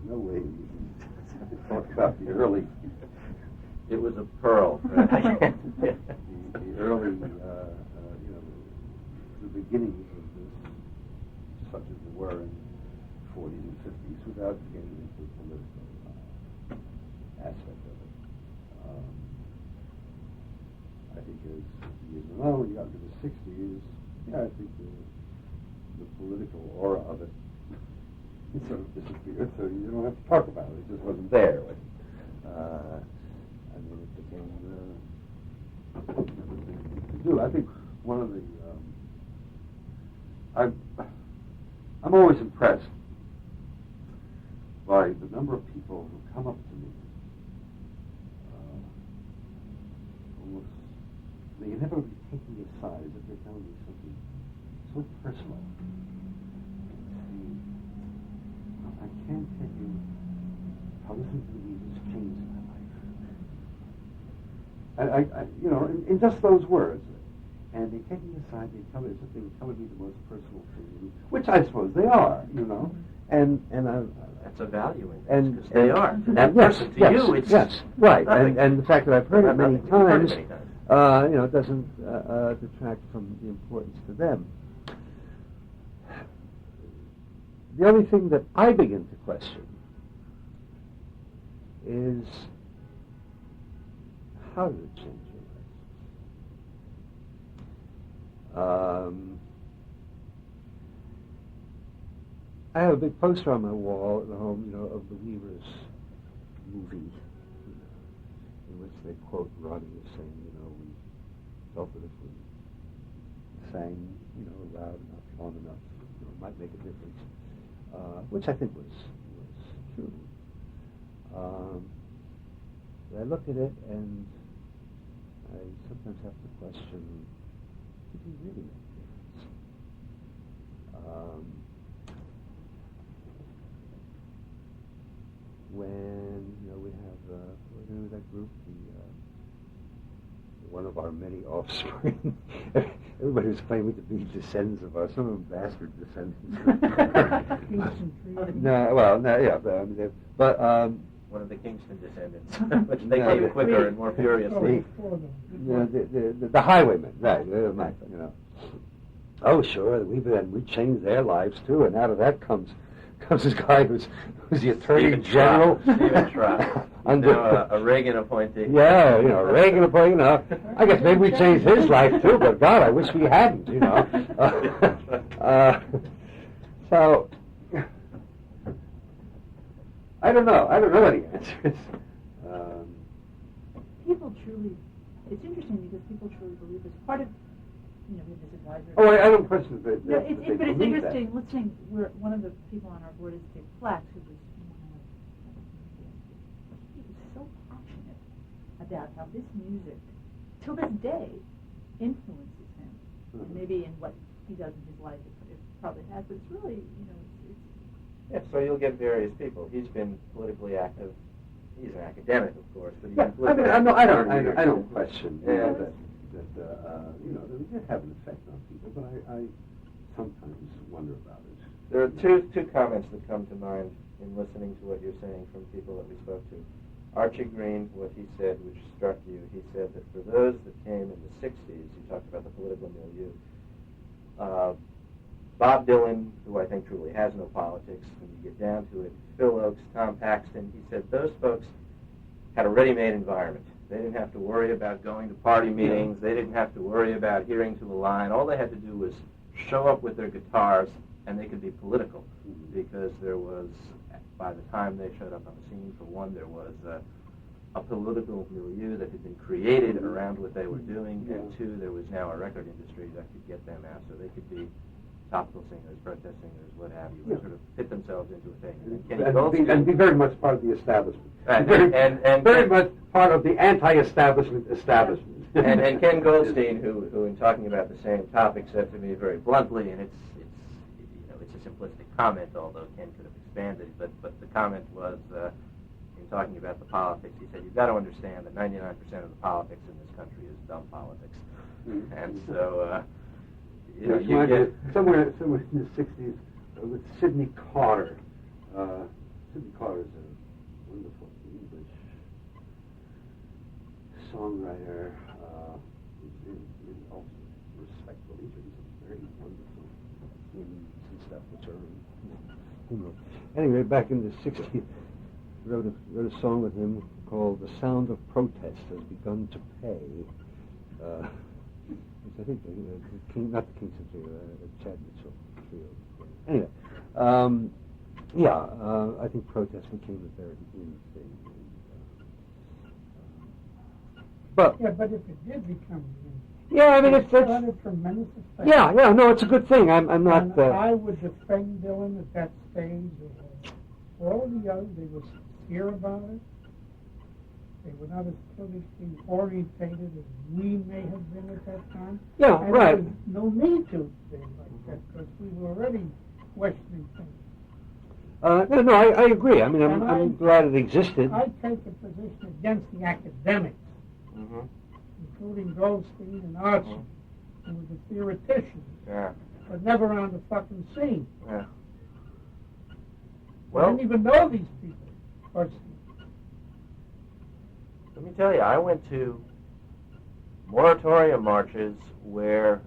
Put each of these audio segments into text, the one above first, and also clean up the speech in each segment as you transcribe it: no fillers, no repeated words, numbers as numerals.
no way to talk about the early. It was a pearl. the early, the beginnings of this, such as they were in the 40s and 50s, without getting into the political aspect of it. I think as years went on, when you got into the 60s, I think the political aura of it sort of disappeared, so you don't have to talk about it. It just wasn't there. It became another thing to do. I think one of the I'm always impressed by the number of people who come up to me. Almost, they inevitably take me aside as if they're telling me something so personal. I can't tell you how listening to the music has changed my life. In just those words. And they take me aside, they tell me something, telling me the most personal thing, which I suppose they are, And that's a value in it, because they are. To that person, to you, it's right. And the fact that I've heard it many times, doesn't detract from the importance to them. The only thing that I begin to question is, how did it change your life? I have a big poster on my wall at home, of the Weavers movie, in which they quote Ronnie as saying, we felt that if we sang, loud enough, long enough, it might make a difference, which I think was true. But I look at it and I sometimes have to question, did we really make a difference? When we have that group, one of our many offspring. Everybody was claiming to be descendants of us. Some of them bastard descendants. One of the Kingston descendants, which they came quicker and more furiously. The highwaymen, right? Oh, sure, we changed their lives too, and out of that comes this guy who's the Attorney General. Stephen Schropp. A Reagan appointee. Yeah, Reagan appointee. I guess maybe we changed his life too, but God, I wish we hadn't. So I don't know any answers. People truly. It's interesting because people truly believe this. Part of this advisory. Oh, I don't question that. No, but it's interesting. Let's say one of the people on our board is Dick Flax, who was he was so passionate about how this music, till this day, influences him. And maybe in what he does in his life, it probably has. But it's really, so you'll get various people. He's been politically active. He's an academic, of course, but he's I don't question. That they did have an effect on people, but I sometimes wonder about it. There are two comments that come to mind in listening to what you're saying from people that we spoke to. Archie Green, what he said, which struck you, he said that for those that came in the 60s, you talked about the political milieu, Bob Dylan, who I think truly has no politics, when you get down to it, Phil Oakes, Tom Paxton, he said those folks had a ready-made environment. They didn't have to worry about going to party meetings. They didn't have to worry about hearing to the line. All they had to do was show up with their guitars, and they could be political, because there was, by the time they showed up on the scene, for one, there was a political milieu that had been created around what they were doing, and two, there was now a record industry that could get them out, so they could be topical singers, protest singers, what have you, and sort of fit themselves into a thing. And be very much part of the establishment. And very much part of the anti-establishment establishment. and Ken Goldstein, who in talking about the same topic, said to me very bluntly, and it's a simplistic comment, although Ken could have expanded, but the comment was, in talking about the politics, he said, you've got to understand that 99% of the politics in this country is dumb politics. And so, you get... Somewhere in the 60s, with Sidney Carter, Sidney Carter is a wonderful English songwriter. In also respectful. These are some very wonderful hymns and stuff which are anyway, back in the 60s, wrote a song with him called "The Sound of Protest Has Begun to Pay," which I think the King, not the Kingston Trio, Chad Mitchell Trio. Anyway, I think protest became a very in thing. But if it did become I mean it's a tremendous effect. No, it's a good thing. I'm not. And I would defend Dylan at that stage. All the others, they were sincere about it. They were not as politically orientated as we may have been at that time. Yeah, and right. There was no need to be like that because we were already questioning things. No, I agree. I mean, I'm glad it existed. I take a position against the academics, including Goldstein and Archie, who were the theoreticians, but never on the fucking scene. Yeah. I didn't even know these people personally. Let me tell you, I went to moratorium marches where,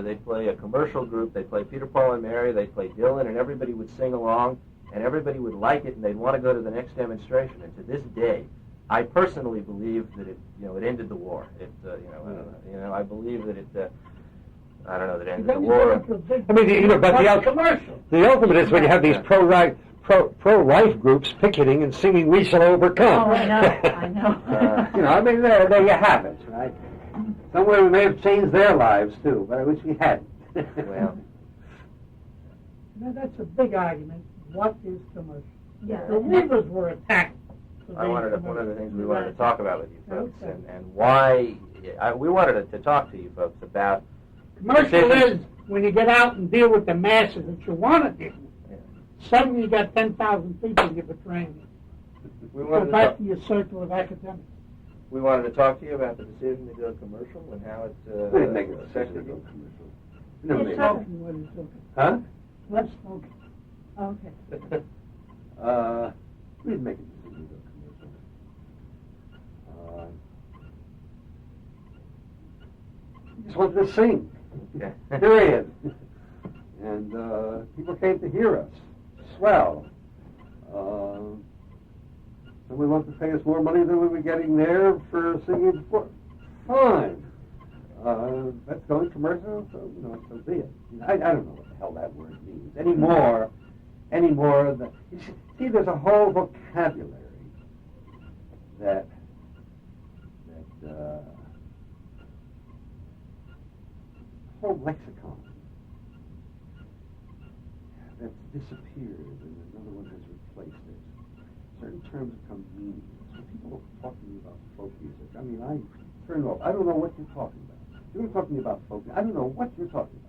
they'd play a commercial group, they'd play Peter, Paul, and Mary, they'd play Dylan, and everybody would sing along, and everybody would like it, and they'd want to go to the next demonstration. And to this day, I personally believe that it ended the war. I believe that it. I don't know that it ended the war. I mean, but the ultimate is when you have these pro-life groups picketing and singing "We Shall Overcome." Oh, I know. I mean, there you have it, right? Somewhere we may have changed their lives too, but I wish we hadn't. Well, now that's a big argument. What is commercial? Yeah. The Weavers were attacked. one of the things we wanted to talk about with you folks, and why we wanted to talk to you folks about. Commercial is when you get out and deal with the masses that you want to deal with. Yeah. Suddenly you got 10,000 people to give a training. Go back to your circle of academics. We wanted to talk to you about the decision to go commercial and how it we didn't make a decision affected to go you. commercial. No, smoking what he's looking. Huh? Less smoking. Okay. We didn't make a decision to go commercial. Just wanted to sing. Okay. Period. And people came to hear us. Swell. Somebody wants to pay us more money than we were getting there for singing before. Fine. That's going commercial, so so be it. I don't know what the hell that word means anymore. You see, there's a whole vocabulary that whole lexicon that's disappeared and another one has replaced it. Certain terms become meaningless. When people are talking about folk music, I mean, I turn off. I don't know what you're talking about. You're talking about folk music. I don't know what you're talking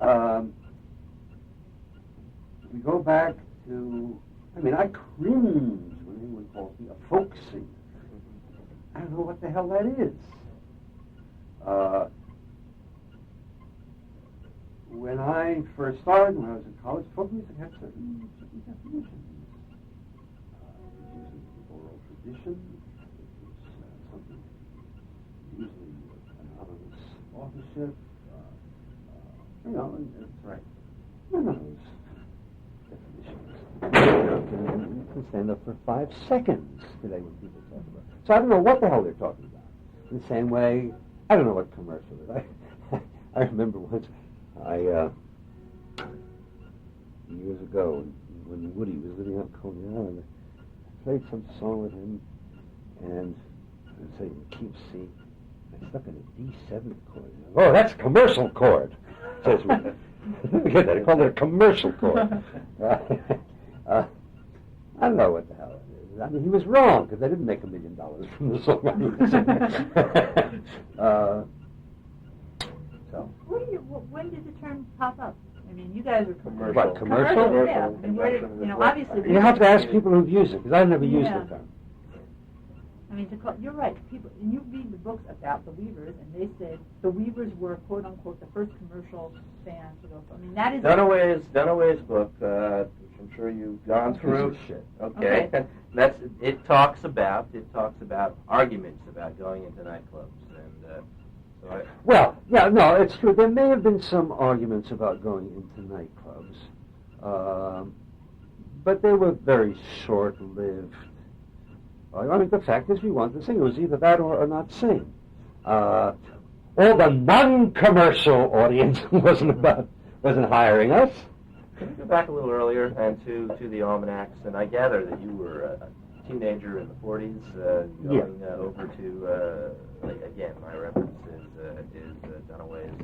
about. If we go back to, I cringe when anyone calls me a folk singer. I don't know what the hell that is. When I first started, when I was in college, folk music had certain definitions. Oral tradition. It was something usually anonymous authorship. And that's right. None of those definitions. You can stand up for 5 seconds today when people talk about it. So I don't know what the hell they're talking about. In the same way, I don't know what commercial is. I remember once, years ago, when Woody was living out in Coney Island, I played some song with him, and I'd say, keep C. I stuck in a D7 chord. Oh, that's a commercial chord, says Woody. Forget that. I called it a commercial chord. I don't know what the hell it is. I mean, he was wrong, because I didn't make $1 million from the song I was singing. So. When did the term pop up? I mean, you guys are Commercial. What, commercial? Yeah. I mean, where did, obviously. You have to ask people who've used it, because I've never used the term. I mean, you're right. People, and you read the books about the Weavers, and they said the Weavers were "quote unquote" the first commercial band to go. I mean, that is Dunaway's book, which I'm sure you've gone through. Piece of shit. Okay. It talks about arguments about going into nightclubs, and Well, yeah, no, it's true. There may have been some arguments about going into nightclubs, but they were very short-lived. I mean, the fact is, we wanted to sing. It was either that or not sing. All the non-commercial audience wasn't hiring us. Can we go back a little earlier and to the almanacs? And I gather that you were a teenager in the 40s, going over to again. My reference is Dunaway's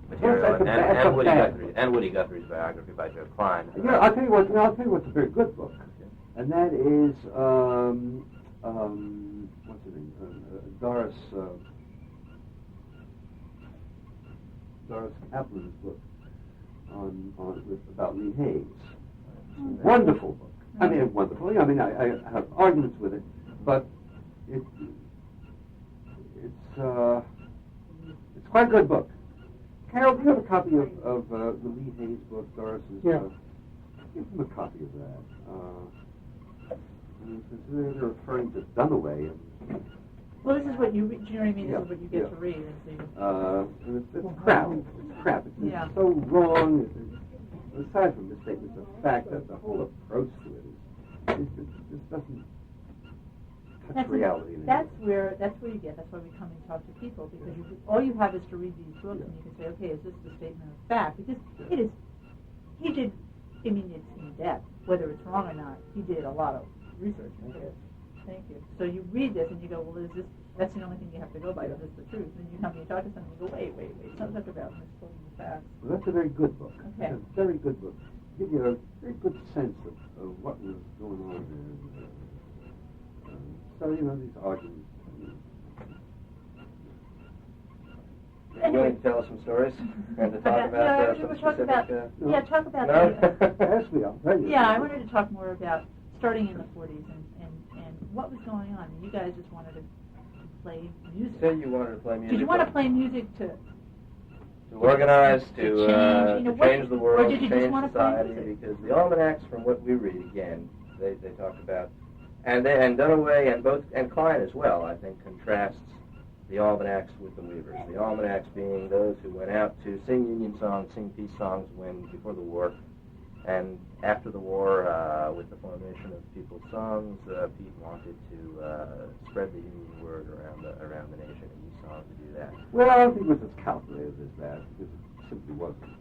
material and Woody Guthrie's biography by Joe Klein. Yeah, I'll tell you what's a very good book, and that is what's her name? Doris Kaplan's book about Lee Hayes. Wonderful book. I mean, wonderful. I mean, I have arguments with it, but it's quite a good book. Carol, do you have a copy of the Lee Hayes book, Doris's? Yeah. Give him a copy of that. They're referring to Dunaway. Well, this is what you read. Do you know what I mean? Yeah, This is what you get to read. And it's crap. It's crap. It's so wrong. Aside from the statements of fact, that the whole approach to it just doesn't touch reality. That's where you get. That's why we come and talk to people, because all you have is to read these books, and you can say, okay, is this the statement of fact? Because it is. He did. I mean, it's in depth. Whether it's wrong or not, he did a lot of research into it. Thank you. So you read this and you go, well, is this? That's the only thing you have to go by. Is this the truth? And you come and you talk to someone and you go, wait. Don't talk about misquoting the facts. Well, that's a very good book. Okay. It's a very good book. Give you a very good sense of what was going on there. So, these arguments. Are you willing to tell us some stories and to talk about some specific... Talk about No? Ask me, I'll tell you. Yeah, I wanted to talk more about starting in the 40s and what was going on. You guys just wanted to play music. You said you wanted to play music. Did you want to play music to organize, change, to change the world, or did you to just change want to play society? music? Because the almanacs, from what we read, again, they talk about, and Dunaway and Klein as well, I think, contrasts the almanacs with the Weavers. The almanacs being those who went out to sing Union songs, sing peace songs before the war. And after the war, with the formation of People's Songs, Pete wanted to spread the Union word around the nation, and he saw him to do that. Well, I don't think it was as calculated as that, because it simply wasn't.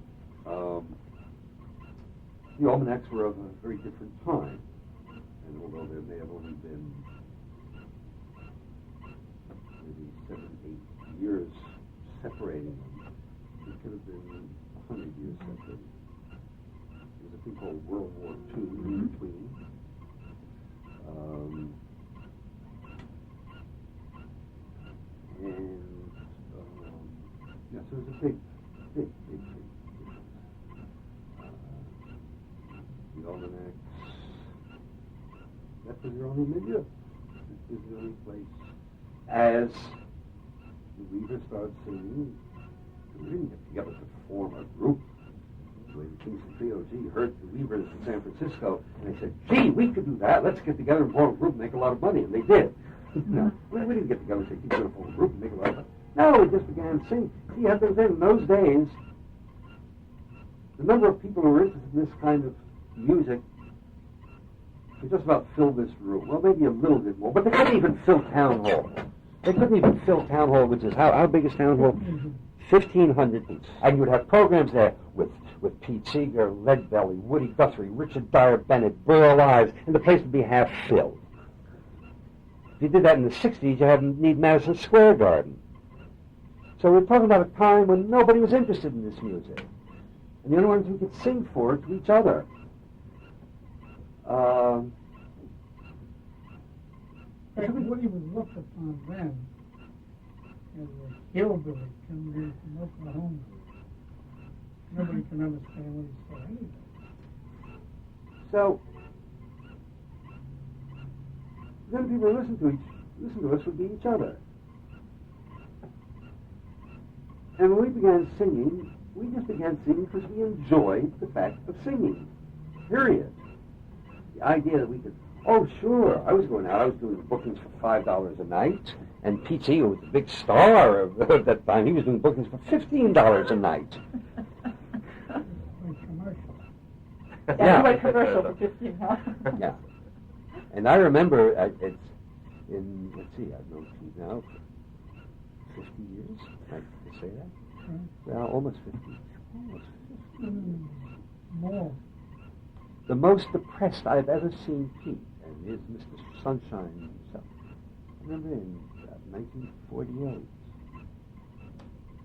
The almanacs were of a very different time, and although there may have only been maybe 7, 8 years separating them, it could have been 100 years separating. There's a thing called World War II in between. So it was a big difference. The almanacs, that was their only milieu. It was the only place. As the Weavers started singing, we didn't get together to form a group. The way the Kingston Trio, heard the Weavers in San Francisco, and they said, gee, we could do that. Let's get together and form a group and make a lot of money. And they did. No, we didn't get together and say, we're going to form a group and make a lot of money. No, we just began singing. See, I think in those days, the number of people who were interested in this kind of music could just about fill this room. Well, maybe a little bit more, but they couldn't even fill Town Hall. They couldn't even fill Town Hall, which is how big is Town Hall? 1,500 people. And you would have programs there with Pete Seeger, Leadbelly, Woody Guthrie, Richard Dyer Bennett, Burl Ives, and the place would be half filled. If you did that in the 60s, you need Madison Square Garden. So we're talking about a time when nobody was interested in this music. And the only ones who could sing for it to each other. Everybody was looked upon then as a hillbilly coming in from Oklahoma. Nobody can understand what he's saying. So the only people who listen to us would be each other. And when we began singing, we just began singing because we enjoyed the fact of singing. Period. the idea that we could, oh, sure, I was going out, I was doing bookings for $5 a night, and Pete Seeger was the big star of that time. He was doing bookings for $15 a night. Yeah, like commercial for 15, huh? Yeah. And I remember, it's in, let's see, I've known Pete now for 50 years, I can say that. Well, almost 50. Almost 50. More. The most depressed I've ever seen Pete, and is Mr. Sunshine himself. I remember in 1948,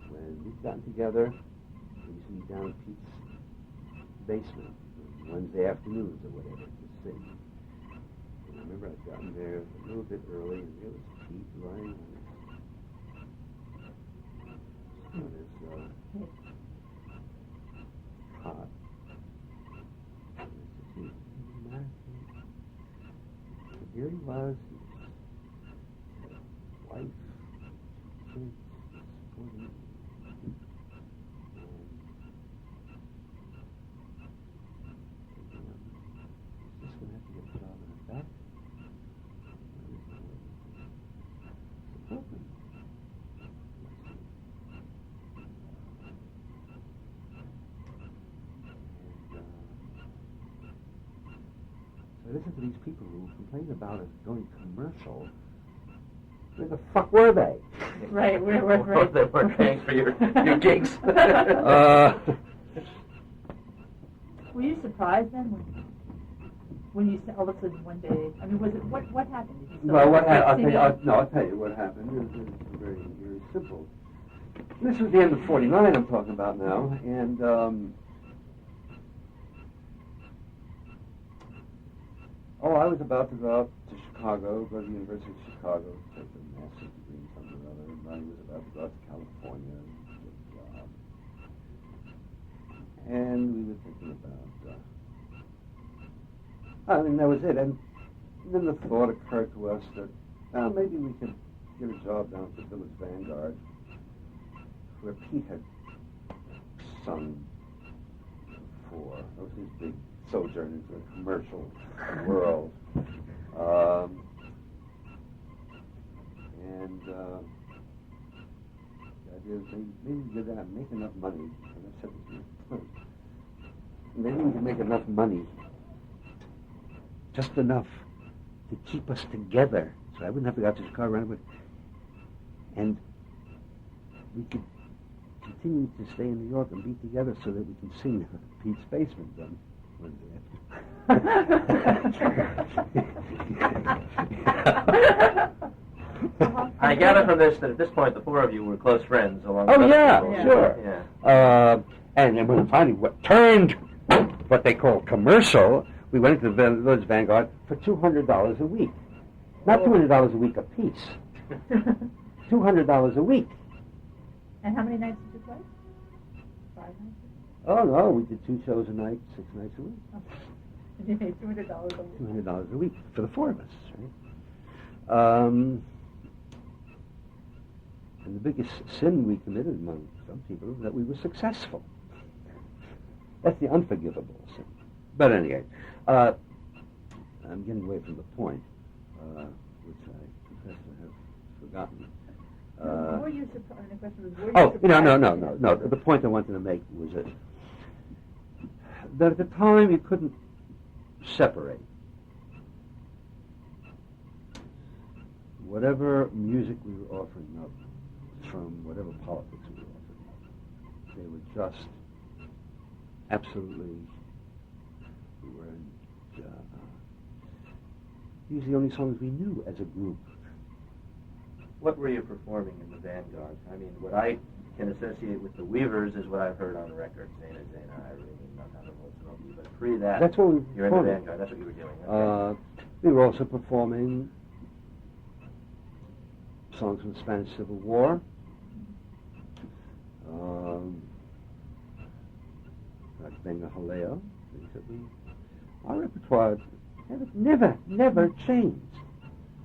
when we'd gotten together, we used to meet down in Pete's basement on Wednesday afternoons or whatever to sing. And I remember I'd gotten there a little bit early, and there was Pete lying on his cot. Here he was, his wife, kids, supporting him. Is this going to have to get a job in the back? I listen to these people who complain about it going commercial. Where the fuck were they? Right, They weren't paying for your gigs. Were you surprised then when you said all of a sudden one day? I mean, was it what happened? Did you Well, start I'll tell you. singing? I'll tell you what happened. It was very, very simple. This was the end of '49. I'm talking about now, and I was about to go out to Chicago, go to the University of Chicago, take a master's degree in something or other, and Ronnie was about to go out to California and get a job. And we were thinking about, that was it. And then the thought occurred to us that, maybe we could get a job down at the Village Vanguard, where Pete had sung before. That was his big sojourn into the commercial world. And the idea is maybe we could make enough money, and I said this maybe we could make enough money, just enough to keep us together, so I wouldn't have to go out to Chicago right away. And we could continue to stay in New York and be together so that we can sing at Pete's basement then. I gather from this that at this point the four of you were close friends along with Oh, other yeah, people. sure. Yeah. And then when finally what turned what they call commercial, we went into the Village Vanguard for $200 a week. Not $200 a week apiece. $200 a week. And how many nights did you play? 5 nights? Oh, no, we did 2 shows a night, 6 nights a week. And you made $200 a week. $200 a week for the 4 of us, right? And the biggest sin we committed among some people was that we were successful. That's the unforgivable sin. But anyway, I'm getting away from the point, which I confess to have forgotten. Were you surprised? The question was, were you surprised? No. The point I wanted to make was that at the time you couldn't separate whatever music we were offering up from whatever politics we were offering up. They were just absolutely, we were these are the only songs we knew as a group. What were you performing in the Vanguard? I mean, what I can associate with the Weavers is what I've heard on the record, Zena, Irene, not but pre that, that's what we were you're in the performing. Vanguard, that's what you were doing. Okay. We were also performing songs from the Spanish Civil War. Like Venga Jaleo. Our repertoire never changed.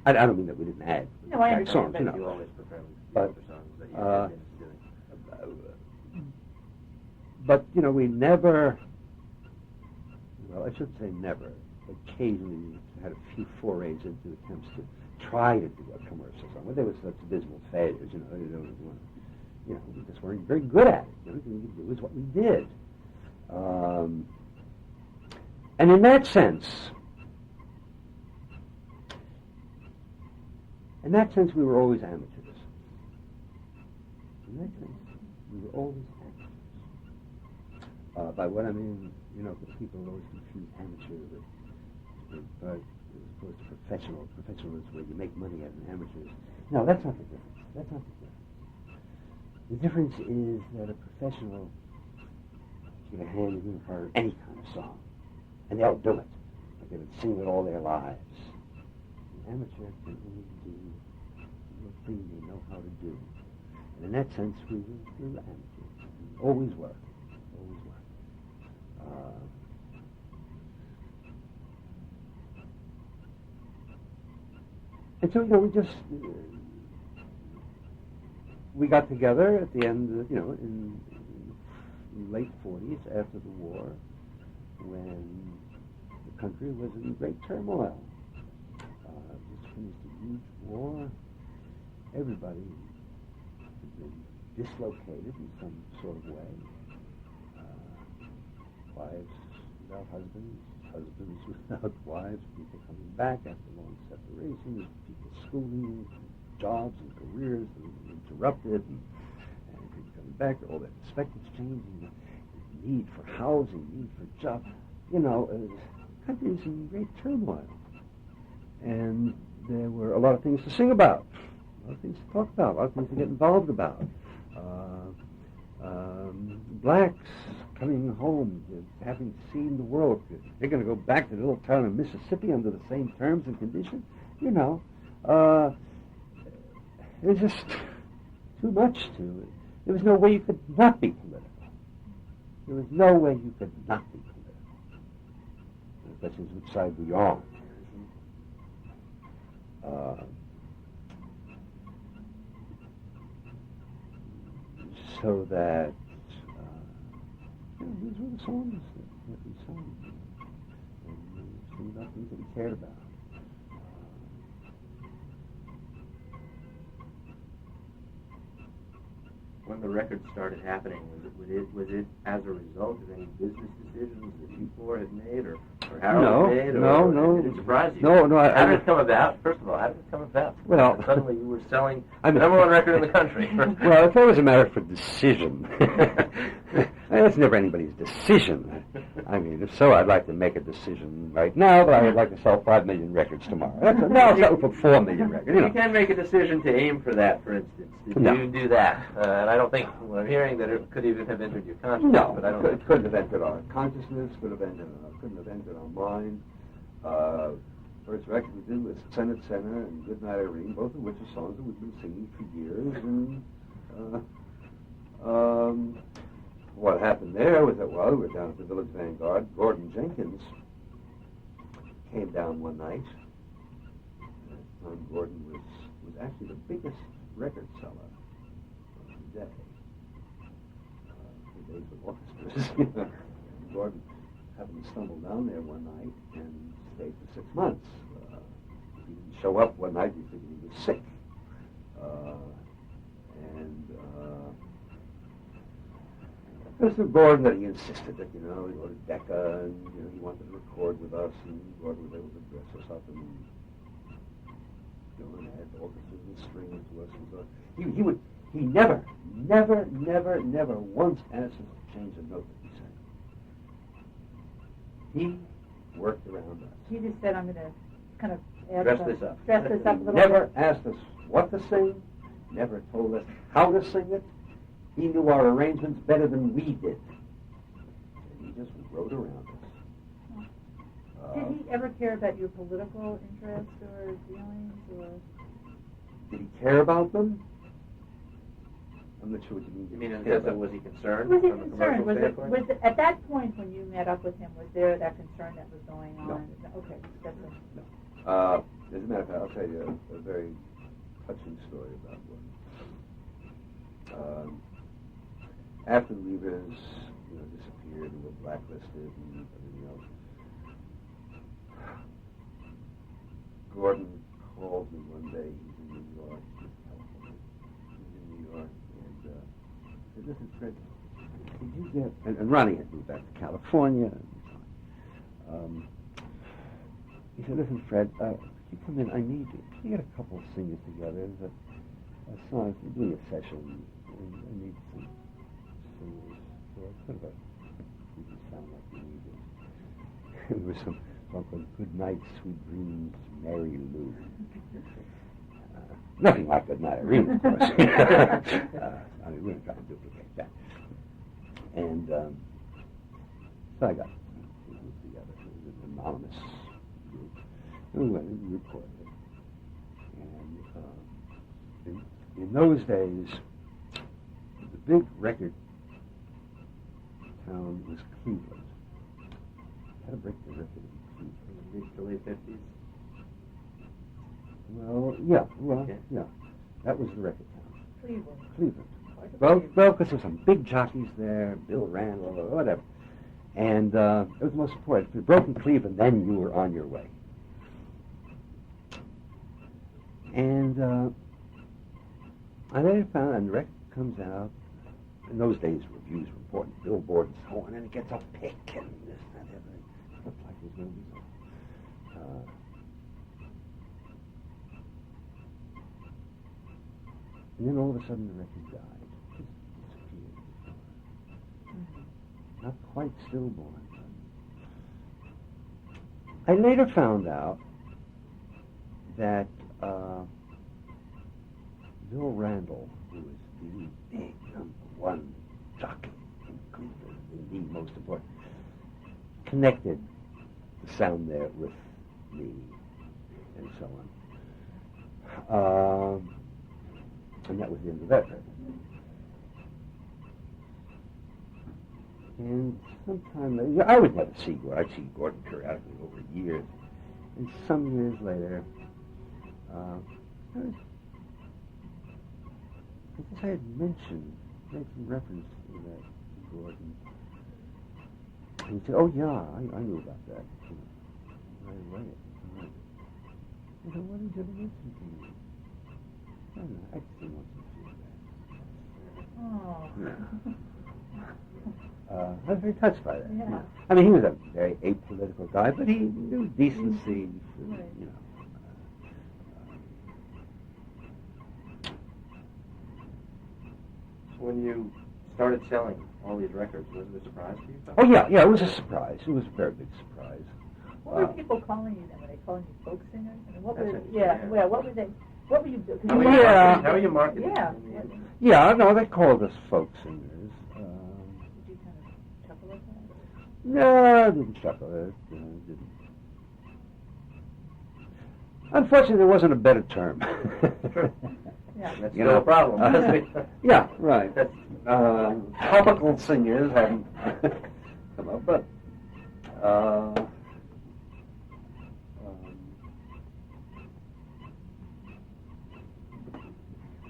I don't mean that we didn't add No, I songs, understand. You always performed But, other songs that you had been doing. but we never, well, I should say never. occasionally had a few forays into attempts to try to do a commercial song. But they were such dismal failures, we just weren't very good at it. The only thing we could do was what we did. And in that sense, we were always amateurs. In that sense, we were always amateurs. By what I mean, people always confuse amateur with as opposed to professional. Professional is where you make money as an amateur. No, that's not the difference. That's not the difference. The difference is that a professional give a hand in for any kind of song, and they'll do it. Like they would sing it all their lives. An amateur can only do the thing they know how to do. And in that sense, we were amateurs. We always were. Always were. And so, we got together at the end, in late 40s after the war, when the country was in great turmoil. Just finished a huge war. Everybody had been dislocated in some sort of way. Wives without husbands, husbands without wives, people coming back after long separations, people schooling, jobs and careers that were interrupted, and people coming back, all that perspectives changing, need for housing, need for jobs. The country was in great turmoil. And there were a lot of things to sing about, a lot of things to talk about, a lot of things to get involved about. Blacks coming home, having seen the world. They're going to go back to the little town of Mississippi under the same terms and conditions. It was just too much to it. There was no way you could not be political. There was no way you could not be political. The question is which side were you on? So that these were the songs that we sang, and sing about things that we cared about. When the record started happening, was it as a result of any business decisions that you four had made, or Harold had made, or did it surprise you? No. How did it come about? First of all, how did it come about? Well, suddenly you were selling the number one record in the country. Well, if there was a matter for decision, that's never anybody's decision. I mean, if so, I'd like to make a decision right now, but I would like to sell 5 million records tomorrow. I'll sell for 4 million records. You can make a decision to aim for that, for instance. Did you do that? And I don't think, I'm hearing that it could even have entered your consciousness. No, but I don't it couldn't have entered our consciousness, couldn't have entered our mind. First record we did was Senate Center and Goodnight Irene, both of which are songs that we've been singing for years. And what happened there was that while we were down at the Village Vanguard, Gordon Jenkins came down one night. Gordon was actually the biggest record seller of the day. The days of orchestras. Gordon happened to stumble down there one night and stayed for 6 months. He didn't show up one night, we figured he was sick. It was through Gordon that he insisted that, he ordered Decca, and, he wanted to record with us, and Gordon was able to dress us up and, and add orchestras and strings to us and so on. He never once asked us to change a note that we sang. He worked around us. He just said, I'm going to kind of dress this up a little bit. Never asked us what to sing, never told us how to sing it. He knew our arrangements better than we did. And he just rode around us. Did he ever care about your political interests or feelings? Did he care about them? I'm not sure what you mean. You mean in the sense of, was he concerned? Was he from a concerned? commercial Was it, at that point when you met up with him, was there that concern that was going on? No. Okay, that's it. No. As a matter of fact, I'll tell you a very touching story about one. After the Leavers, disappeared and were blacklisted and everything else, Gordon called me one day. He's in New York, he's California. He's in New York, and said, "Listen, Fred, did you get?" And Ronnie had moved back to California. He said, "Listen, Fred, could you come in? I need you. Can you get a couple of singers together? There's a song. We're doing a session, and I need some singers. So I sort of didn't sound like we needed." There was some song called "Good Night, Sweet Dreams, Mary Lou." Nothing like Good Night, Irene, of course. I mean, we weren't trying to duplicate that. And so I got a group together. It was an anonymous group. And we went and recorded it. And in those days, the big record town was Cleveland. Had to break the record in Cleveland. The late 50s. Well, yeah. That was the record town. Cleveland. Well, because there's some big jockeys there, Bill Randall or whatever. And it was the most important. If you broke in Cleveland, then you were on your way. And I later found, and the record comes out. In those days, reviews were important, Billboard and so on, and it gets a pick and this and that, everything. It looked like it was going to be so. And then all of a sudden the record died. Just disappeared. Not quite stillborn. I later found out that Bill Randall, who was the big #1 jockey in Cleveland, indeed most important, connected the sound there with me and so on. And that was the end of that record. And sometime later, I would never see Gordon. I'd see Gordon periodically over years. And some years later, I guess I had made some reference to that to Gordon. And he said, "Oh yeah, I knew about that. Right away." I said, "What did you mention to me?" I don't know. I just didn't want to feel that. Oh. I was very touched by that. Yeah. I mean, he was a very apolitical guy, but he knew decency. Right. You know. When you started selling all these records, was it a surprise to you? Oh yeah, it was a surprise. It was a very big surprise. What were people calling you then? Were they calling you folk singers? I mean, what That's were it, yeah, yeah. well, what were they? What were you doing? How are you marketing? Yeah. Yeah, no, they called us folk singers. Did you kind of chuckle at that? No, I didn't chuckle at it. Didn't. Unfortunately, there wasn't a better term. Yeah. That's You still know, a problem. Yeah, right. Topical singers haven't come up, but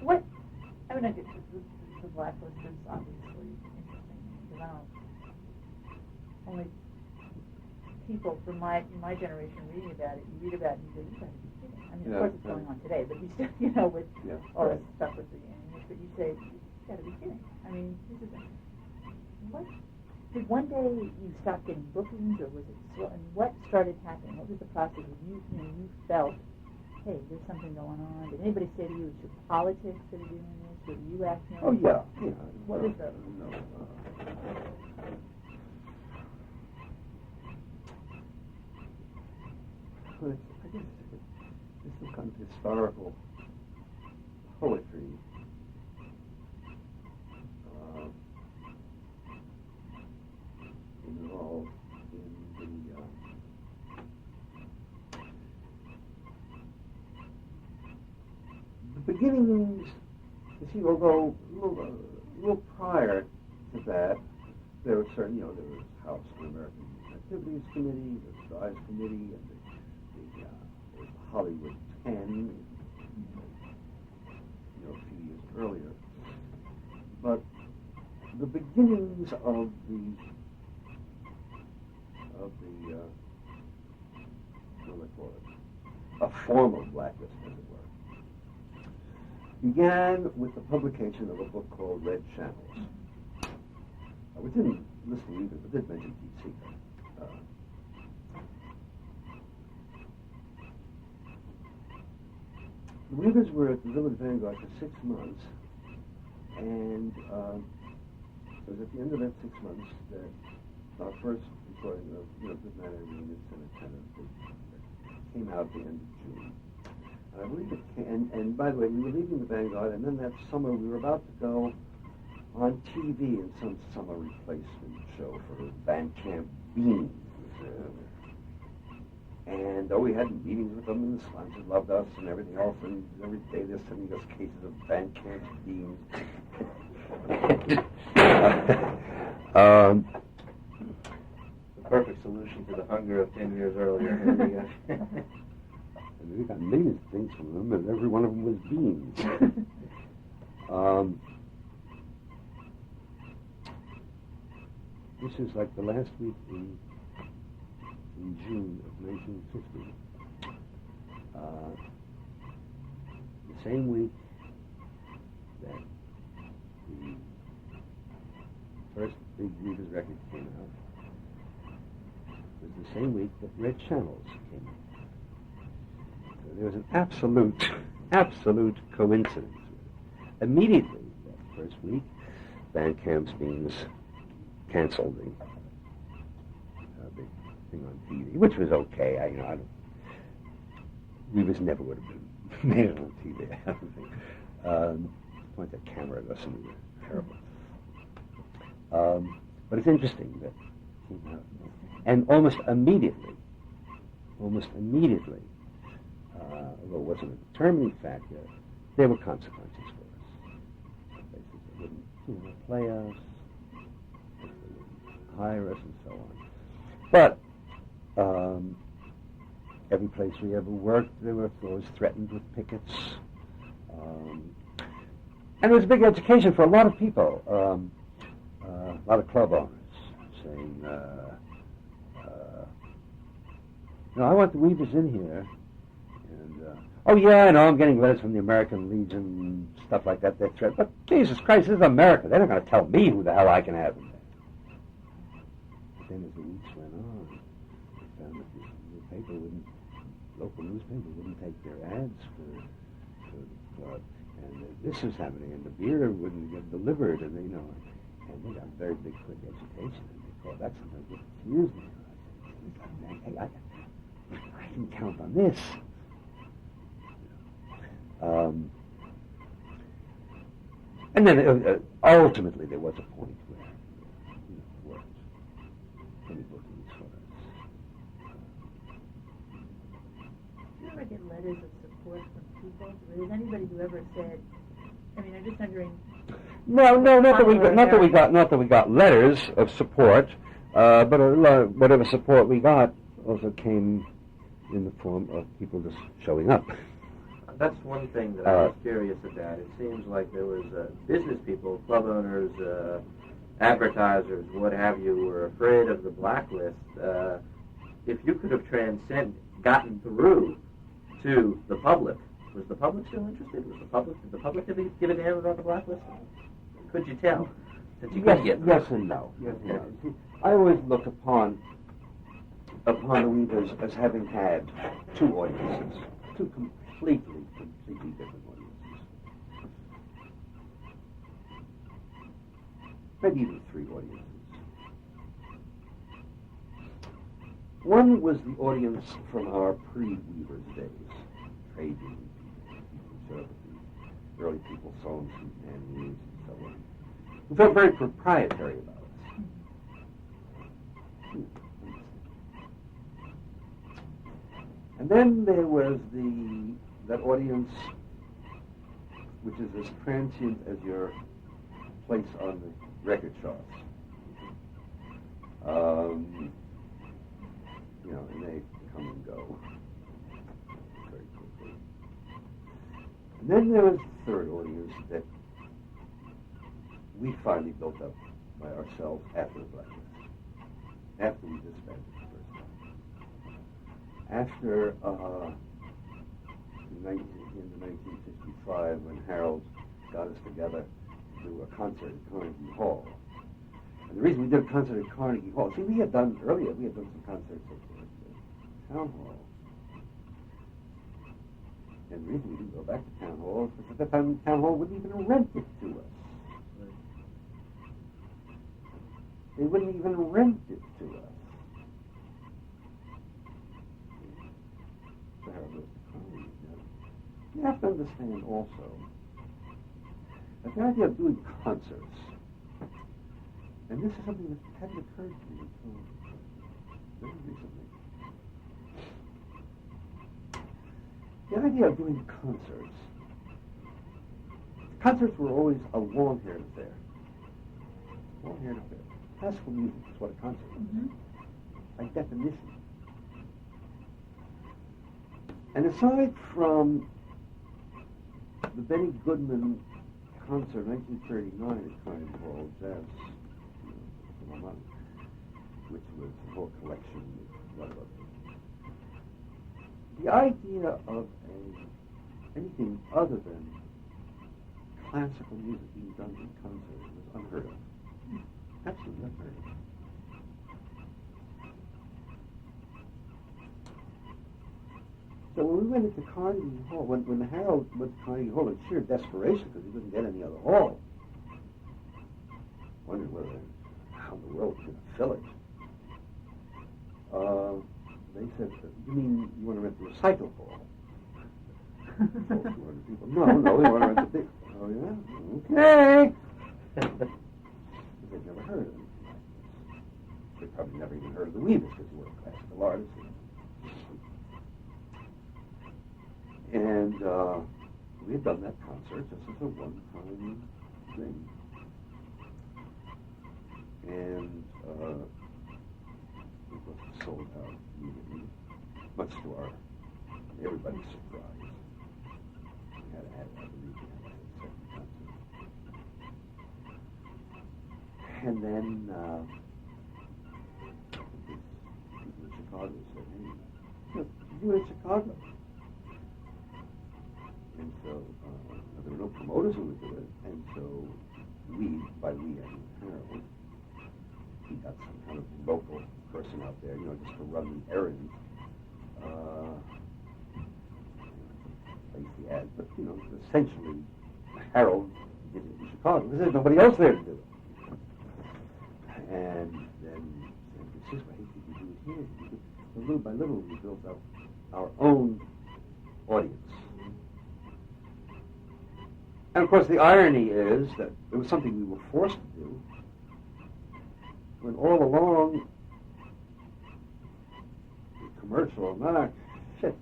What? I mean, the blacklist is obviously interesting because I don't only people from my generation reading about it. You read about it and you go, "You got to be kidding." I mean, Yeah, of course it's yeah. going on today, but you still, with Yeah, all right. this stuff with the English, but you say, "You got to be kidding." I mean, this is what. Did one day you stop getting bookings, or was it slow? And what started happening? What was the process? You felt, hey, there's something going on. Did anybody say to you, it's your politics that are doing this? Were you acting? Oh yeah. What is that? Well, I guess it's some kind of historical poetry. Involved in the beginnings. You see, although a little prior to that, there was certain, there was House Un-American Activities Committee, the Drives Committee, and the Hollywood 10, a few years earlier. But the beginnings of the what they call it, a formal blacklist, as it were, began with the publication of a book called Red Channels, which didn't list the Weavers, but did mention Pete Seeger. The Weavers were at the Village Vanguard for 6 months, and it was at the end of that 6 months that our first recording of Good Night Irene and Senate Tenor came out at the end of June. And I believe it came, and by the way, we were leaving the Vanguard, and then that summer we were about to go on TV in some summer replacement show for Van Camp Beans. And we had meetings with them, and the sponsors loved us and everything else, and every day they're sending us cases of Van Camp Beans. The perfect solution to the hunger of 10 years earlier. And we got millions of things from them, and every one of them was beans. This is like the last week in June of 1950. The same week that the first big Weavers record came out was the same week that Red Channels came out. So there was an absolute coincidence. Immediately, that first week, Van Camp's Beans canceled the big thing on TV, which was okay. I don't. Weavers never would have been made it on TV. I don't think. Point that camera at us and we were terrible. But it's interesting that it came out, and almost immediately, although it wasn't a determining factor, there were consequences for us. Places that wouldn't play us, they wouldn't hire us, and so on. But every place we ever worked, there were always threatened with pickets. And it was a big education for a lot of people, a lot of club owners saying, I want the Weavers in here. And, oh yeah, I know, I'm getting letters from the American Legion, stuff like that, they're threatened. But Jesus Christ, this is America. They're not going to tell me who the hell I can have in there. But then as the weeks went on, we found that the paper local newspaper wouldn't take their ads for the club. And this was happening, and the beer wouldn't get delivered, and and they got a very big quick education, and they called that sometimes with tears. Hey, I can count on this. And then ultimately there was a point where there weren't any bookings for us. Do you ever get letters of support from people? Is anybody who ever said? I mean, I'm just wondering. No, not that we got letters of support, but whatever support we got also came in the form of people just showing up. That's one thing that I was curious about. It seems like there was business people, club owners, advertisers, what have you, were afraid of the blacklist. If you could have gotten through to the public, was the public still interested? Did the public give a damn about the blacklist? Could you tell? Yes and no. See, I always look upon the Weavers as having had two audiences, two completely different audiences. Maybe even three audiences. One was the audience from our pre-Weavers days, trade union people, the early people sewing suit man and so on, who felt very proprietary about us. And then there was that audience which is as transient as your place on the record charts. And they come and go very quickly. And then there was the third audience that we finally built up by ourselves after the blacklist, after we disbanded the first time. after in 1955, when Harold got us together to do a concert at Carnegie Hall. And the reason we did a concert at Carnegie Hall, see, we had done some concerts at Town Hall. And the reason we didn't go back to Town Hall is because at that time Town Hall wouldn't even rent it to us. They wouldn't even rent it to us. So Harold goes to Carnegie. You have to understand also that the idea of doing concerts, and this is something that hadn't occurred to me until very recently. The idea of doing concerts were always a long-haired affair. Long-haired affair. Classical music is what a concert is, by definition. And aside from the Benny Goodman concert in 1939 at Carnegie Hall, Jazz, which was a whole collection of the idea of anything other than classical music being done in concert was unheard of. Absolutely unheard of. So when we went into Carnegie Hall, when Harold went to Carnegie Hall in sheer desperation because he couldn't get any other hall, wondering how in the world he could fill it, they said, "You mean you want to rent the recital hall?" 200 people. No, we want to rent the big. Oh yeah, okay. They've never heard of anything like this. They probably never even heard of the Weavers because we were classical artists. And we had done that concert just as a one-time thing. And it was sold out immediately, much to everybody's surprise. We had to have it every week. We had to have a second concert. And then people in Chicago said, "Hey, you in Chicago?" And so there were no promoters who would do it, and so by we I mean Harold, he got some kind of local person out there, just to run the errands. Place the ad, but essentially Harold did it in Chicago because there's nobody else there to do it. And then San Francisco, hey, could you do it here? So little by little, we built up our own audience. And of course, the irony is that it was something we were forced to do, when all along, the commercial, shit.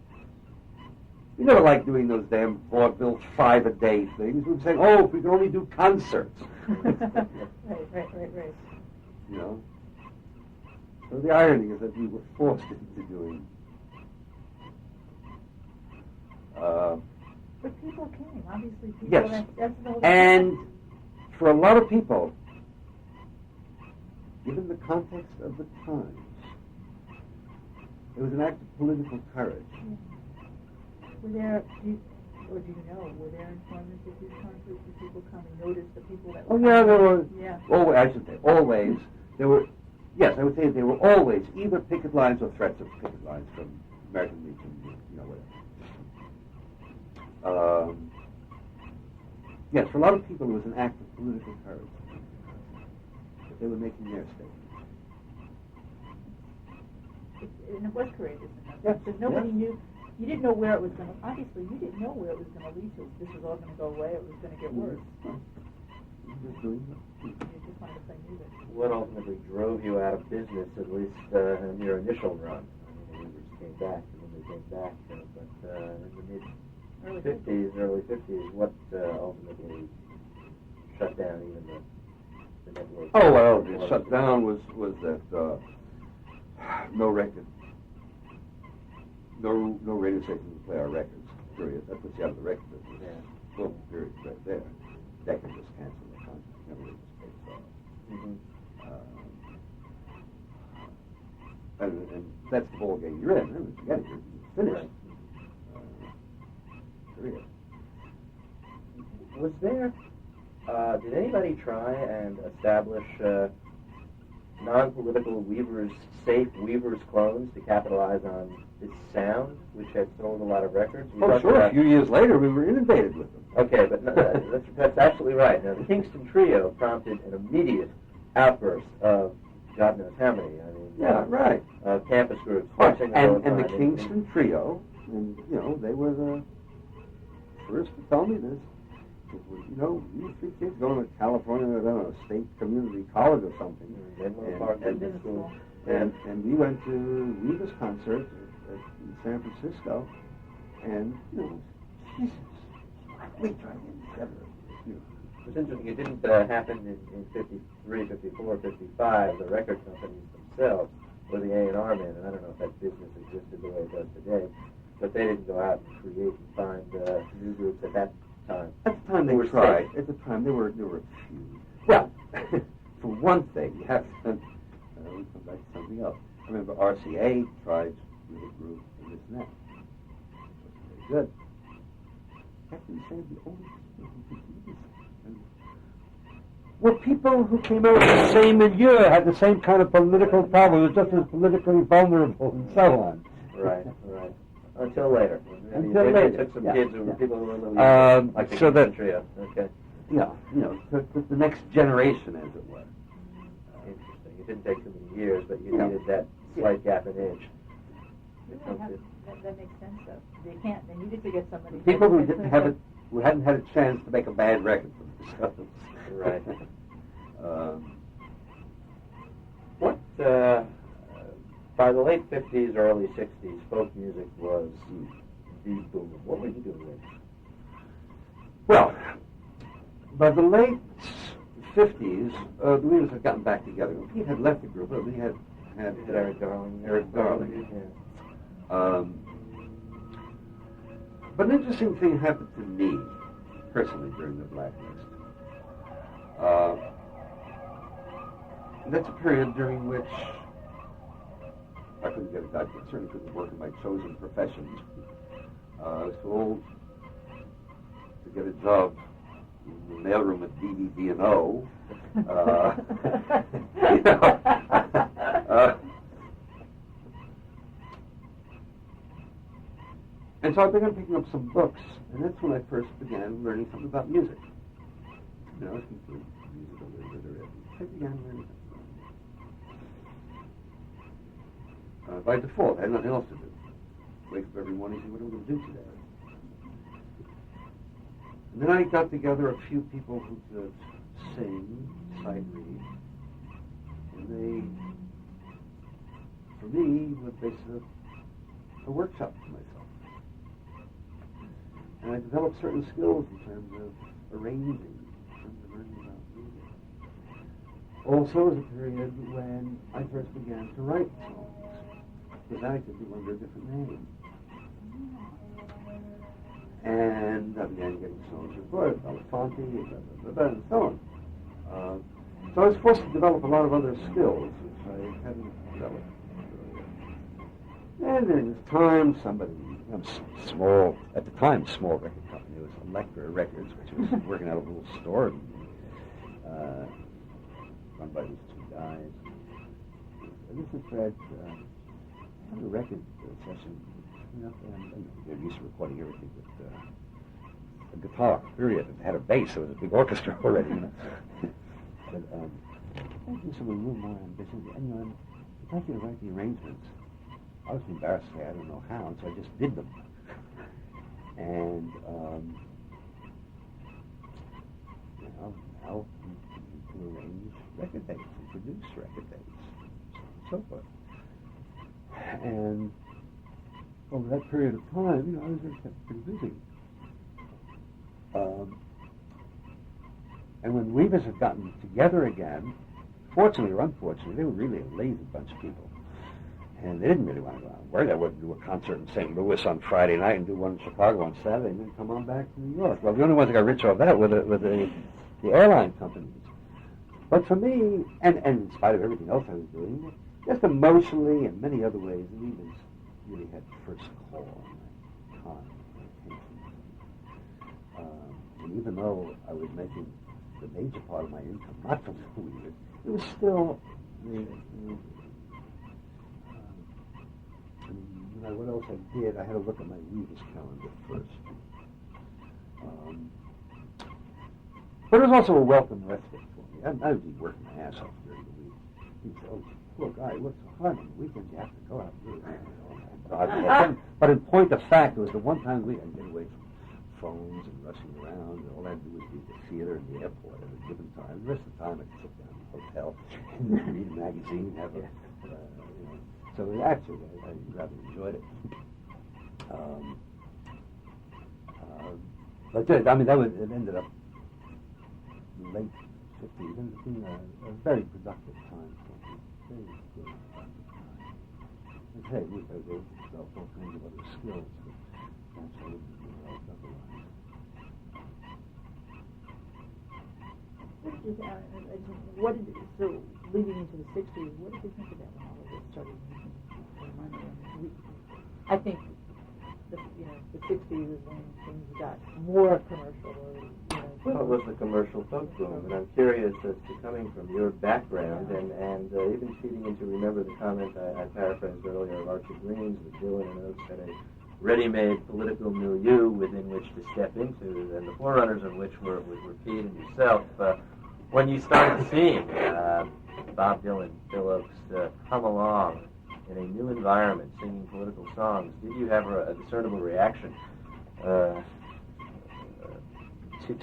We never liked doing those damn vaudeville 5-a-day things. We were saying, oh, if we could only do concerts. Right. So the irony is that we were forced into doing. But people came, obviously. People, Yes. That's And for a lot of people, given the context of the times, it was an act of political courage. Yeah. Were there informants at these concerts? Did people come and notice the people that were Oh yeah, there were. Yeah. Always, I should say, always. There were. Yes, I would say there were always either picket lines or threats of picket lines from American Legion, whatever. Yes, for a lot of people, it was an act of political courage. But they were making their statement. And it was courageous enough. Yes, Because nobody knew. You didn't know where it was going to. Obviously, you didn't know where it was going to lead to. This was all going to go away. It was going to get worse. Just doing it. You just wanted to play music. What ultimately drove you out of business, at least in your initial run? I mean, you just came back, and then they came back, but in the mid-50s, early 50s, what ultimately shut down even the network? Oh well, the shutdown was that no record, no radio station would play our records. Period. That puts you out of the record business. Yeah. Well, period, right there. That can just cancel the contract. Never really just takes off. Mm-hmm. And that's the ball game you're in. Forget it, you're finished. Period. Was there, did anybody try and establish non-political safe Weaver's clones to capitalize on this sound, which had sold a lot of records? Oh, sure. A few years later, we were inundated with them. Okay, but no, that's absolutely right. Now, the Kingston Trio prompted an immediate outburst of God knows how many. I mean, right. Campus groups. And the Kingston Trio, and they were the first to tell me this. It was, these three kids going to California, I don't know, State Community College or something. And we went to Weaver's concert in San Francisco, and, Jesus, we tried to get together. It's interesting, it didn't happen in 53, 54, 55. The record companies themselves were the A&R men, and I don't know if that business existed the way it does today, but they didn't go out and create and find new groups at that time. At the time they tried. At the time there were a few. Well, for one thing, you have to we come back to something else. I remember RCA tried with a group and this and that. It was very good. Captain said the only people who could do this were people who came out of the same milieu, had the same kind of political problems, just as politically vulnerable and so on. Right. Until later. Until later. Took some kids who were people who were a little like the so that Trio. Okay. Yeah, the next generation, as it were. Interesting. It didn't take too many years, but you needed that slight gap in age. That makes sense, though. They needed to get somebody. People who who hadn't had a chance to make a bad record for themselves. Right. What? By the late 50s, early 60s, folk music was the boom. What were you doing then? Well, by the late 50s, the Weavers had gotten back together. Pete had left the group, but we had Eric Darling. Yeah. But an interesting thing happened to me, personally, during the Blacklist. And that's a period during which I couldn't get a job. I certainly couldn't work in my chosen profession. I was too old to get a job in the mailroom at DVD&O. And so I began picking up some books, and that's when I first began learning something about music. I was completely musical illiterate. I began learning something. By default, I had nothing else to do. Wake up every morning and say, what am I going to do today? And then I got together a few people who could sing, sight read, and they, for me, were basically a workshop for myself. And I developed certain skills in terms of arranging, in terms of learning about music. Also, was a period when I first began to write songs, because I could do under a different name. And I began getting songs recorded, Belafonte, and so on. So I was forced to develop a lot of other skills, which I hadn't developed earlier. And in time, somebody, small record company, it was Electra Records, which was working out of a little store, run by these two guys. And this is Fred, had a record session. They're used to recording everything with a guitar, period. It had a bass, so it was a big orchestra already. But I think someone a little more ambitious. And I'd like you to write the arrangements. I was embarrassed to say I don't know how, and so I just did them. And now to arrange record dates and produce record dates, so forth. And over that period of time, I was kept pretty busy. And when Weavers had gotten together again, fortunately or unfortunately, they were really a lazy bunch of people. And they didn't really want to go out and work. They wouldn't do a concert in St. Louis on Friday night and do one in Chicago on Saturday and then come on back to New York. Well, the only ones that got rich off that were the airline companies. But for me, and in spite of everything else I was doing, just emotionally and many other ways, the Weavers really had first call on my time and attention. And even though I was making the major part of my income not from the Weavers, it was still, what else I did, I had to look at my Weavers calendar first. But it was also a welcome respite for me. I would be working my ass off during the week. He'd say, "Oh, poor guy, he works so hard on the weekends, you have to go out and do it." But in point of fact, it was the one time a week I could get away from phones and rushing around, and all I had to do was be at the theater and the airport at a given time. The rest of the time I could sit down in the hotel and read a magazine, have a, So actually, I rather enjoyed it. But I mean, it ended up late 50s, and it's been a very productive time for me. Very good productive time. And hey, look, I developed all kinds of other skills, but that's how I wouldn't have developed otherwise. So leading into the 60s, what did you think about when all of this started making money? I think the 60s is when things got more commercial. Well, it was the commercial folk boom, and I'm curious as to coming from your background and even feeding into, remember the comment I paraphrased earlier of Archie Green's, that Dylan and Oates had a ready-made political milieu within which to step into, and the forerunners of which were Pete and yourself. When you started seeing Bob Dylan, Bill Oakes come along in a new environment, singing political songs, did you have a discernible reaction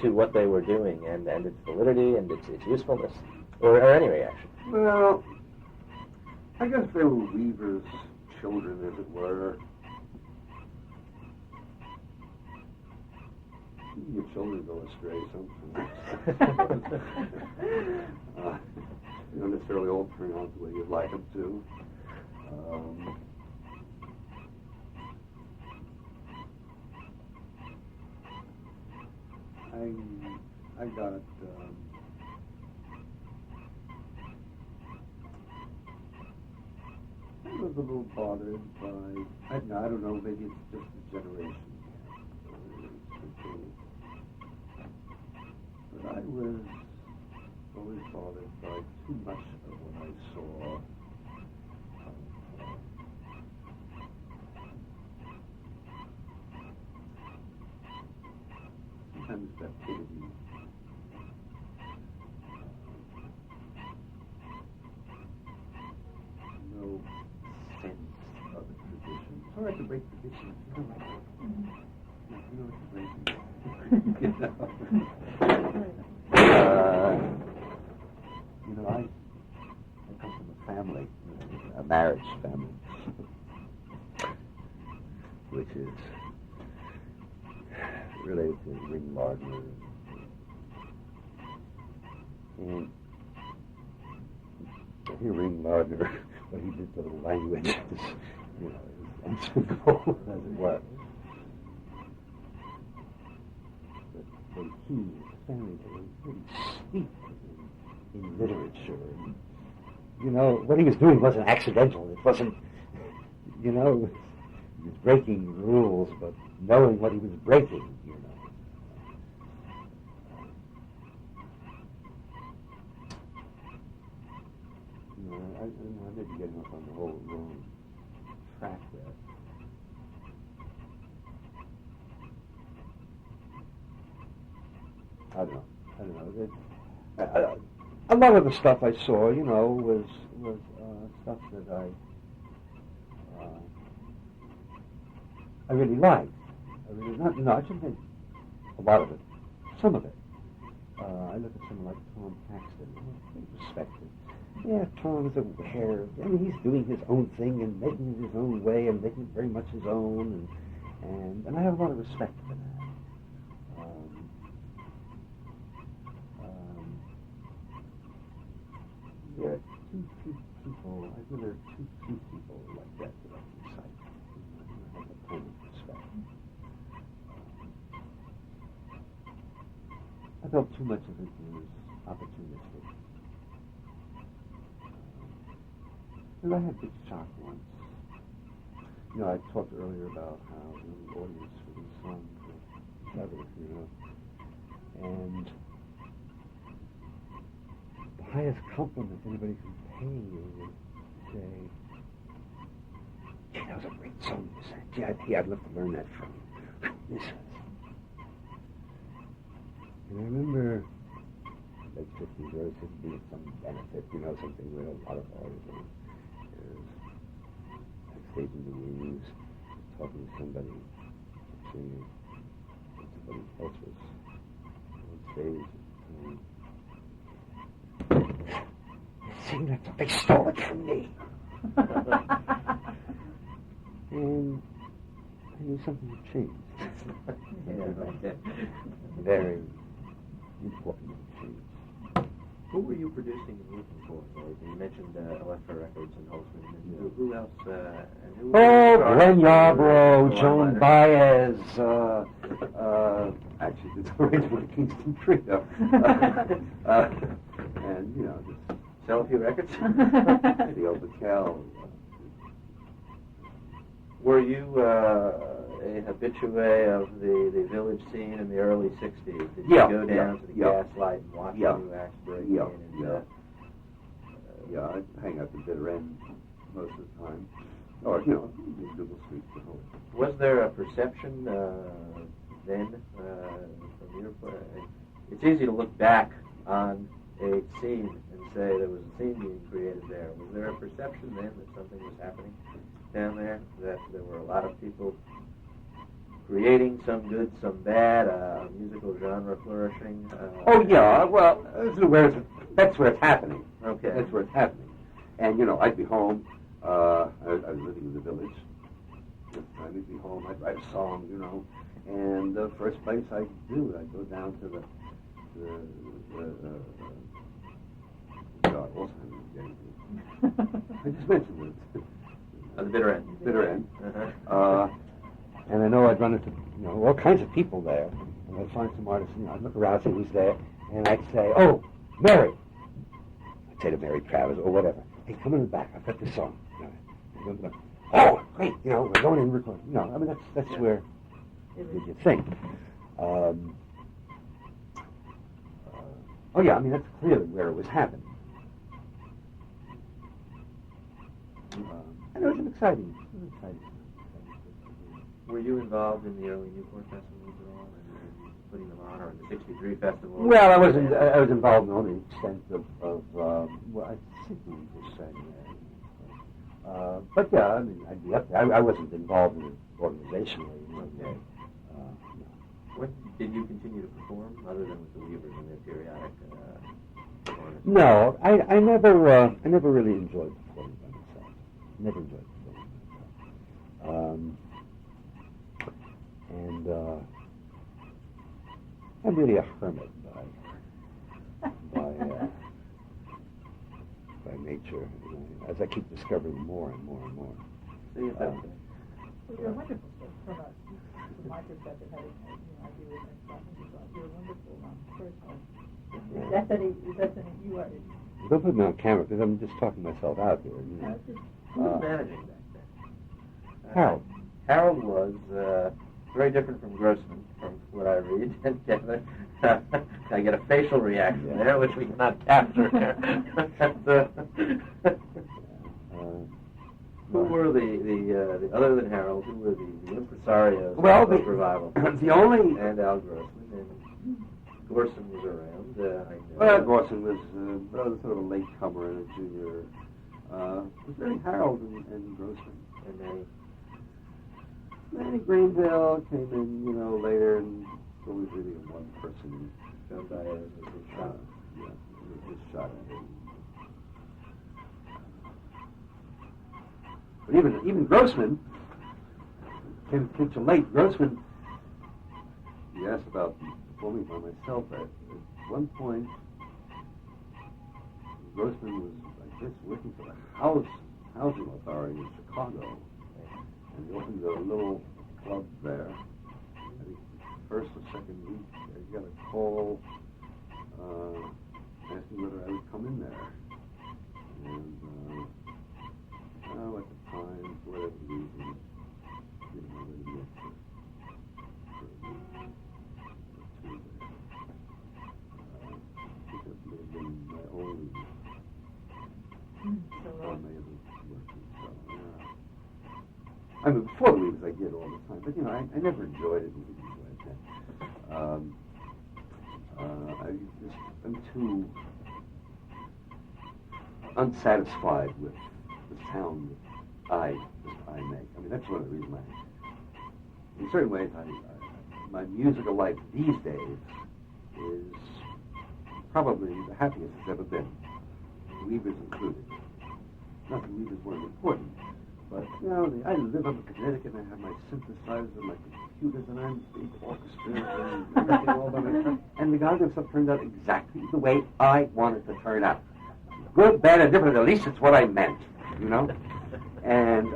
to what they were doing and its validity and its usefulness, or any reaction? Well, I guess they were Weavers' children, as it were. Your children go astray sometimes. They don't necessarily all turn out the way you'd like them to. I got I was a little bothered by, I don't know, maybe it's just the generation. But I was always bothered by too much of what I saw. Sometimes activity. No sense of a tradition. It's hard to break traditions. You know, it's breaking. I come from a family, a marriage family, which is related to Ring Lardner. And hearing Lardner, what he did to the language, is unspeakable, as it was. But he, his family, they were really steeped in literature. And, what he was doing wasn't accidental. It wasn't, he was breaking rules, but knowing what he was breaking, I may be getting off on the whole wrong track there. I don't know. A lot of the stuff I saw, was stuff that I really liked. I shouldn't say a lot of it. Some of it. I look at someone like Tom Paxton, and I respect him. Yeah, Tom's aware. He's doing his own thing and making it his own way and making it very much his own, and I have a lot of respect for that. There are too few people like that I can cite. I have a ton of respect. I felt too much of it was opportunistic. Because I had big shock once. You know, I talked earlier about how the audience for these songs was each other, you know. And the highest compliment anybody can pay you would say, gee, that was a great song you sang. Gee, I'd love to learn that from you. This was. And I remember late 50s, early 60s, some benefit, you know, something where a lot of artists are backstage in the rooms, talking to somebody, singing, and somebody else was on stage. It seemed like they stole it from me. And I knew something had changed. Very important change. Who were you producing and working for? You mentioned Electra Records and Holtzman. And who else? Who Glenn Yarbrough, Joan Baez, actually did the arrangement with the Kingston Trio. And, you know, just sell a few records? the Overkill. Were you a habitué of the village scene in the early 60s? Did you go down to the Gaslight and watch the new acts break in? Yeah, I'd hang out the bitter end most of the time. Or, you know, Double Street. Was there a perception then from your point? It's easy to look back on a scene and say there was a scene being created there. Was there a perception then that something was happening down there, that there were a lot of people creating some good, some bad, a musical genre flourishing? Well, that's where it's happening. Okay. That's where it's happening. And, you know, I'd be home. I was living in the village. I'd be home. I'd write a song, you know. And the first place I'd do, I'd go down to Alzheimer's again. I just mentioned it. The bitter end. Bitter end. Uh-huh. And I know I'd run into, you know, all kinds of people there. And I'd find some artists, you know, I'd look around, see who's there, and I'd say, oh, Mary. I'd say to Mary Travers or whatever, hey, come in the back, I've got this song. You know, oh, great, you know, we're going in and recording. You know, I mean, that's where you think. I mean, that's clearly where it was happening. And it was an exciting. Were you involved in the early Newport festivals at all, and putting them on, or in the '63 festival? Well, I wasn't. I was involved in only the extent of well, I think we were saying that. But yeah, I mean, I'd be up there. I wasn't involved in it organizationally. Okay. What did you continue to perform other than with the Weavers in their periodic? No, I never really enjoyed performing by myself. Never enjoyed performing by myself. And I'm really a hermit by nature. You know, as I keep discovering more and more and more. See if that's Well, you're wonderful from my perspective, having idea with next time. You're a wonderful person. That's any you are. Don't put me on camera because I'm just talking myself out here. You know. Who was managing back then? Harold. Harold was very different from Grossman, from what I read and gather. I get a facial reaction there, which we cannot capture here. Who were the other than Harold? Who were the impresarios of the revival? The only and Al Grossman, and Gorson was around. I know. Well, Gorson was sort of a late comer and a junior. It was really Harold and Grossman. And Manny Greenville came in, you know, later, and it was really one person. John Baez was his shot. Yeah, it was his shot at him. But even Grossman came too late. Grossman, you asked about performing by myself. At one point, Grossman was, I guess, working for the housing authority in Chicago. And he opened a little club there. I think the first or second week, he got a call asking whether I would come in there. And So, may have been working. So, I mean, before the Weavers I did all the time, but I never enjoyed it. I'm too unsatisfied with the sound that I make. I mean, that's one of the reasons in certain ways, my musical life these days is probably the happiest it's ever been, Weavers included. Not that Weavers weren't important, but, I live up in Connecticut and I have my synthesizers and my computers and I'm big orchestra and everything all by myself. And the goddamn stuff turned out exactly the way I wanted to turn out. Good, bad, and different, at least it's what I meant, And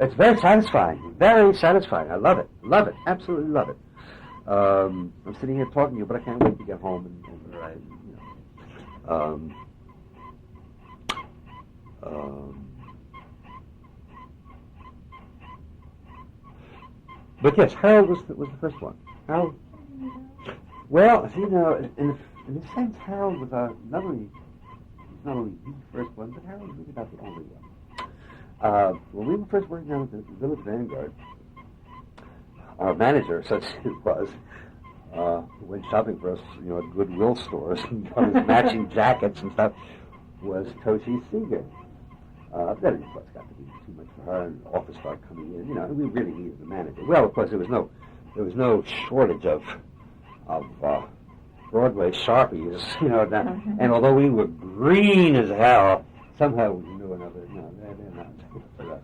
it's very satisfying, very satisfying. I love it, absolutely love it. I'm sitting here talking to you, but I can't wait to get home and write. But yes, Harold was the first one. Harold. Well, see now, in a sense, Harold was not only the first one, but Harold was really not the only one. When we were first working down at the Village Vanguard, our manager, such as it was, who went shopping for us, at Goodwill stores and got us matching jackets and stuff, was Toshi Seeger. Then, of course, got to be too much for her, and offers started coming in. We really needed a manager. Well, of course, there was no shortage of Broadway sharpies, and although we were green as hell, somehow we knew another. No, they're not for us.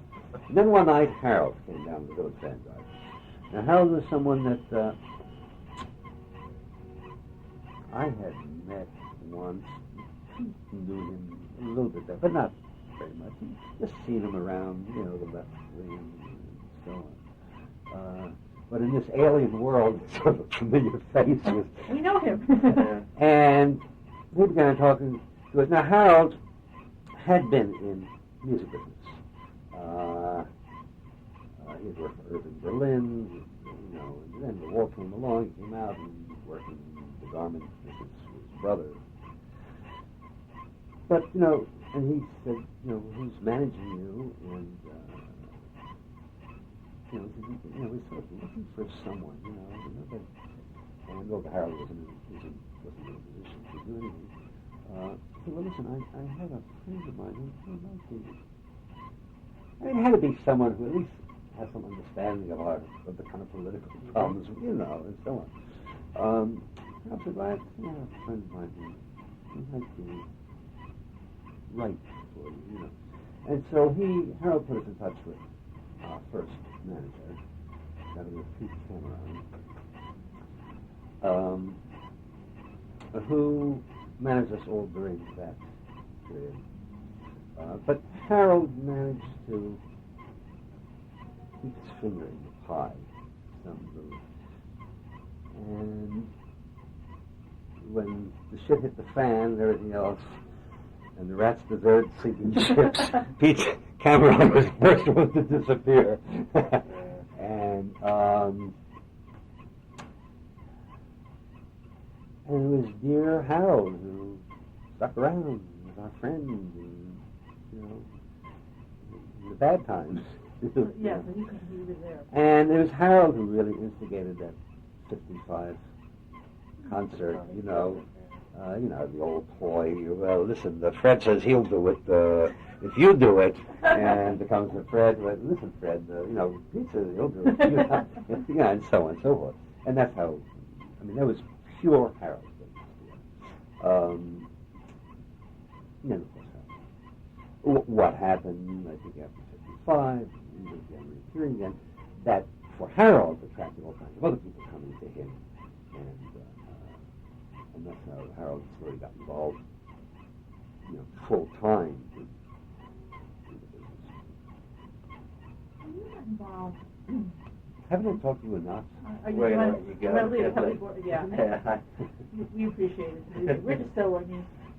And then one night, Harold came down to the Village Vanguard. Now, Harold was someone that I had met once, knew him a little bit there, but not very much. Just seen him around, the left wing and so on. But in this alien world, sort of a familiar face was. We know him. And we began talking to us. Now, Harold had been in music business. He had worked for Irving Berlin, and then the war came along, he came out and was working in the garment business with his brother. But, and he said, who's managing you? And, we're sort of looking for someone, that, and though Harold wasn't in a position to do anything, I said, well, listen, I have a friend of mine who might be. It had to be someone who at least has some understanding of the kind of political problems, and so on. I said, well, I have a friend of mine who might be right for you, And so Harold put us in touch with our first manager, that was Pete Cameron, who managed us all during that period. But Harold managed to keep his finger in the pie, some little. And when the shit hit the fan and everything else, and the rats deserted sinking ships, Pete Cameron was the first one to disappear. And it was dear Harold who stuck around, was our friend, and, in the bad times. Yeah, so he was there. And it was Harold who really instigated that 55 concert, the old ploy. Well, listen, Fred says he'll do it if you do it. And it comes to Fred, well, listen, Fred, Pete says he'll do it. And so on and so forth. And that's how, that was pure Harold. Then, of course, what happened, I think, after 55, he was again reappearing again, that for Harold attracted all kinds of other people coming to him. And that's how Harold slowly got involved, full time in the business. Are you not involved? Haven't I talked to you enough? Are you Well, going you got to it. leave a couple more? Yeah. We appreciate it. We're just so,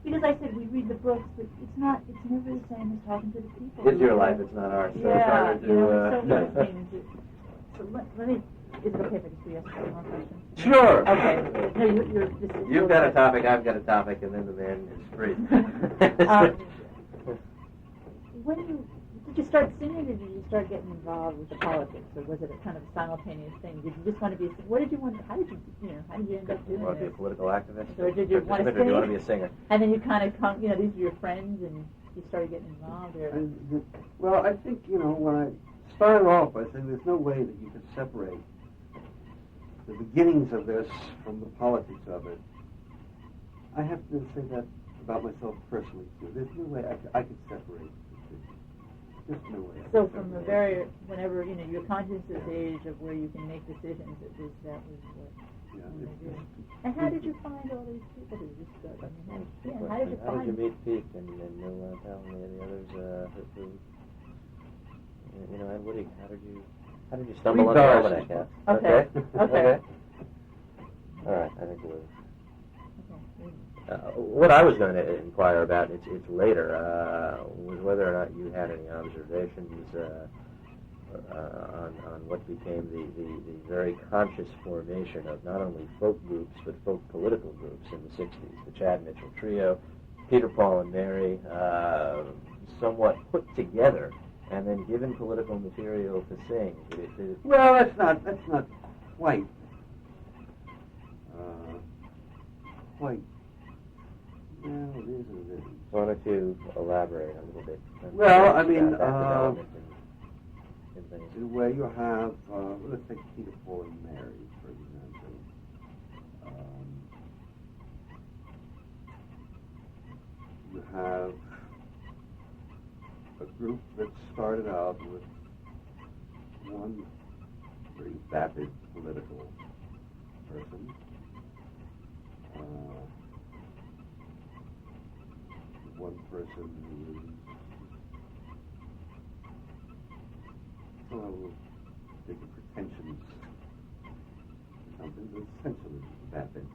because I said we read the books, but it's never the same as talking to the people. It's your life, it's not ours. So Yeah, it's harder to, so many things. So let me, is it okay if I just ask you more questions? Sure. Okay. No, You've got a topic, I've got a topic, and then the man is free. did you start singing, or did you start getting involved with the politics, or was it a kind of simultaneous thing? Did you just want to be? What did you want? How did you end up Do you doing want to be a this? political activist? Or did you want to Or do you want to sing? be a singer? And then you kind of come, these are your friends, and you started getting involved. Or Well, I think, when I started off by saying there's no way that you could separate the beginnings of this from the politics of it, I have to say that about myself personally, too. There's no way I could separate the two. There's no way. so from the very, whenever, your conscious age of where you can make decisions, that was what. Yeah, And how did you find all these people? Did you just go? How did you How find? did you meet Pete and no tell me the others who and Woody? How did you stumble We on the both. Almanac Cast? Okay. Okay. All right, I think we'll. What I was going to inquire about, it's later, was whether or not you had any observations on what became the very conscious formation of not only folk groups but folk political groups in the 60s. The Chad Mitchell Trio, Peter, Paul, and Mary, somewhat put together and then given political material to sing. Well, that's not quite. Quite. Well, it is what it is. Why don't you elaborate a little bit? Well, I mean, about that development and things. in a way you have, let's take Peter, Paul, and Mary, for example. You have a group that started out with one very vapid political person. One person who is different pretensions or something, but essentially vapid.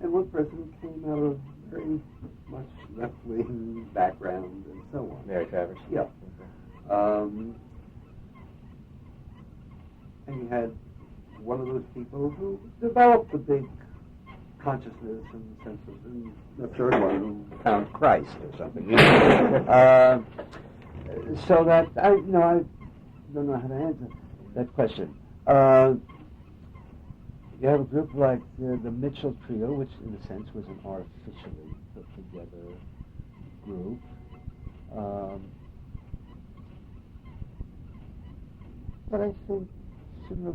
And one person who came out of very much left-wing background and so on. Mary Travers? Yeah. Okay. And you had one of those people who developed a big consciousness and sense of, and the third one who found Christ or something. So that I don't know how to answer that question. You have a group like the Mitchell Trio, which in a sense was an artificially put together group. But I think sooner